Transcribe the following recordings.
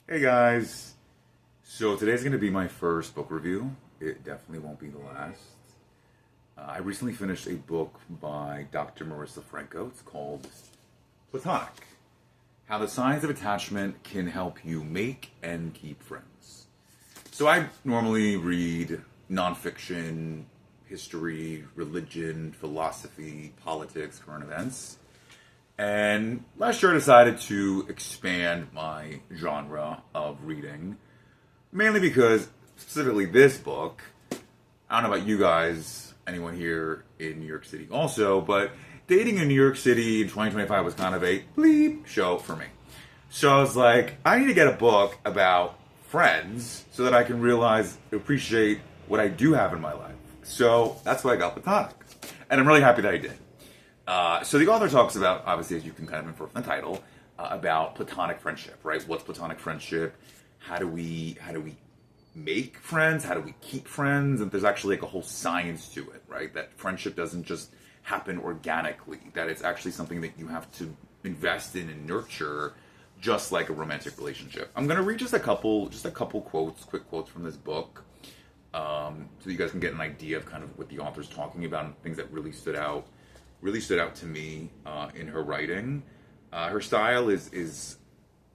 Hey guys, so today's going to be my first book review. It definitely won't be the last. I recently finished a book by Dr. Marissa Franco. It's called Platonic: How the Science of Attachment Can Help You Make and Keep Friends. So I normally read nonfiction, history, religion, philosophy, politics, current events. And last year I decided to expand my genre of reading, mainly because specifically this book, I don't know about you guys, anyone here in New York City also, but dating in New York City in 2025 was kind of a bleep show for me. So I was like, I need to get a book about friends so that I can realize, appreciate what I do have in my life. So that's why I got Platonic. And I'm really happy that I did. So the author talks about, obviously, as you can kind of infer from the title, about platonic friendship, right? What's platonic friendship? How do we make friends? How do we keep friends? And there's actually like a whole science to it, right? That friendship doesn't just happen organically. That it's actually something that you have to invest in and nurture, just like a romantic relationship. I'm gonna read just a couple quotes, quick quotes from this book, so you guys can get an idea of kind of what the author's talking about and things that really stood out to me in her writing. Her style is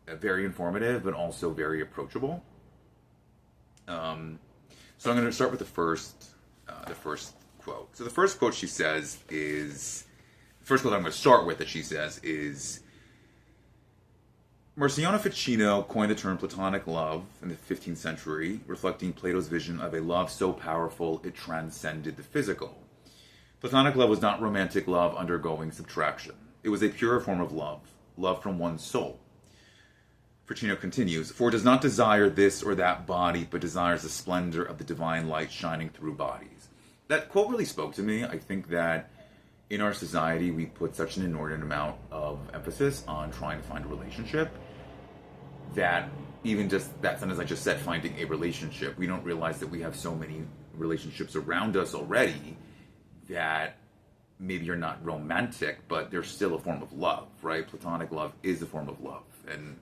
very informative, but also very approachable. So I'm going to start with the first quote. So the first quote she says is the first quote I'm going to start with that she says is Marciano Ficino coined the term platonic love in the 15th century, reflecting Plato's vision of a love so powerful it transcended the physical. Platonic love was not romantic love undergoing subtraction. It was a pure form of love, love from one's soul. Ficino continues, for it does not desire this or that body, but desires the splendor of the divine light shining through bodies. That quote really spoke to me. I think that in our society, we put such an inordinate amount of emphasis on trying to find a relationship that even just that sentence I just said, finding a relationship, we don't realize that we have so many relationships around us already that maybe you're not romantic, but they're still a form of love, right? Platonic love is a form of love. And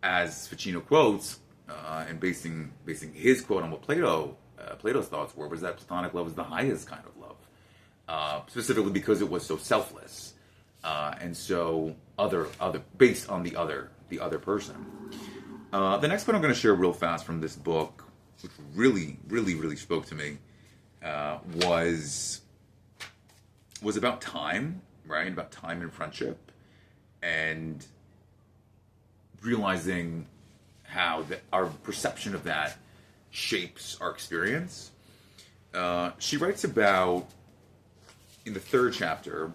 as Ficino quotes, and basing his quote on what Plato's thoughts were, was that platonic love is the highest kind of love, specifically because it was so selfless, and so other based on the other person. The next quote I'm going to share real fast from this book, which really spoke to me, was about time, right? About time and friendship, and realizing how our perception of that shapes our experience. She writes about, in the third chapter,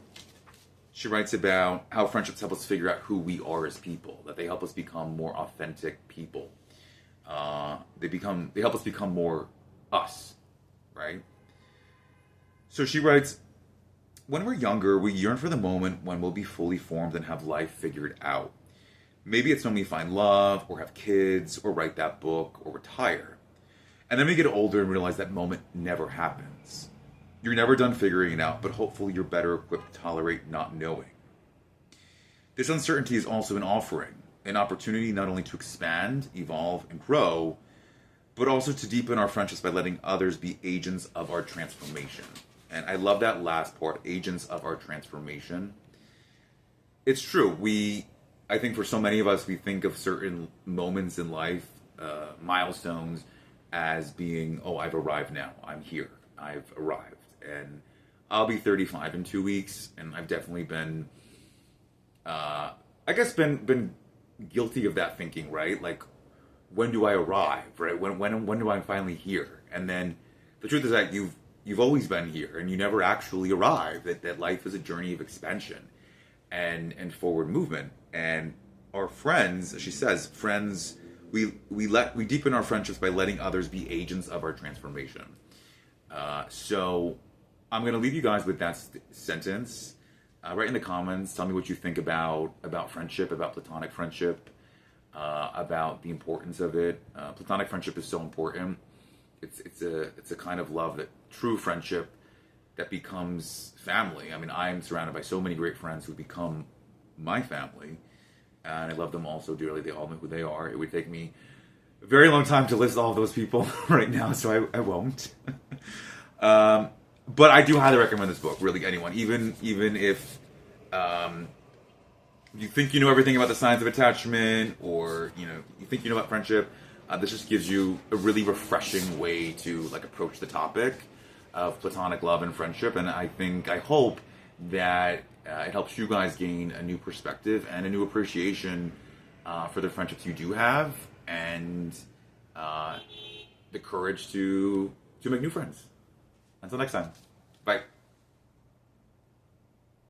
she writes about how friendships help us figure out who we are as people, that they help us become more authentic people. They help us become more us, right? So she writes, when we're younger, we yearn for the moment when we'll be fully formed and have life figured out. Maybe it's when we find love, or have kids, or write that book, or retire. And then we get older and realize that moment never happens. You're never done figuring it out, but hopefully you're better equipped to tolerate not knowing. This uncertainty is also an offering, an opportunity not only to expand, evolve, and grow, but also to deepen our friendships by letting others be agents of our transformation. And I love that last part, agents of our transformation. It's true. I think for so many of us, we think of certain moments in life, milestones, as being, oh, I've arrived now. I'm here. I've arrived. And I'll be 35 in 2 weeks. And I've definitely been, been guilty of that thinking, right? Like, when do I arrive, right? When do I finally here? And then the truth is that you've always been here and you never actually arrive. That life is a journey of expansion and forward movement. And our friends, as she says, friends, we deepen our friendships by letting others be agents of our transformation. So I'm going to leave you guys with that sentence. Write in the comments, tell me what you think about friendship, about platonic friendship, about the importance of it. Platonic friendship is so important. It's a kind of love, that true friendship that becomes family. I mean, I'm surrounded by so many great friends who become my family, and I love them all so dearly. They all know who they are. It would take me a very long time to list all of those people right now, so I won't. But I do highly recommend this book. Really, anyone, even if you think you know everything about the science of attachment, or you think you know about friendship, this just gives you a really refreshing way to like approach the topic of platonic love and friendship. And I hope that it helps you guys gain a new perspective and a new appreciation for the friendships you do have, and the courage to make new friends. Until next time, bye.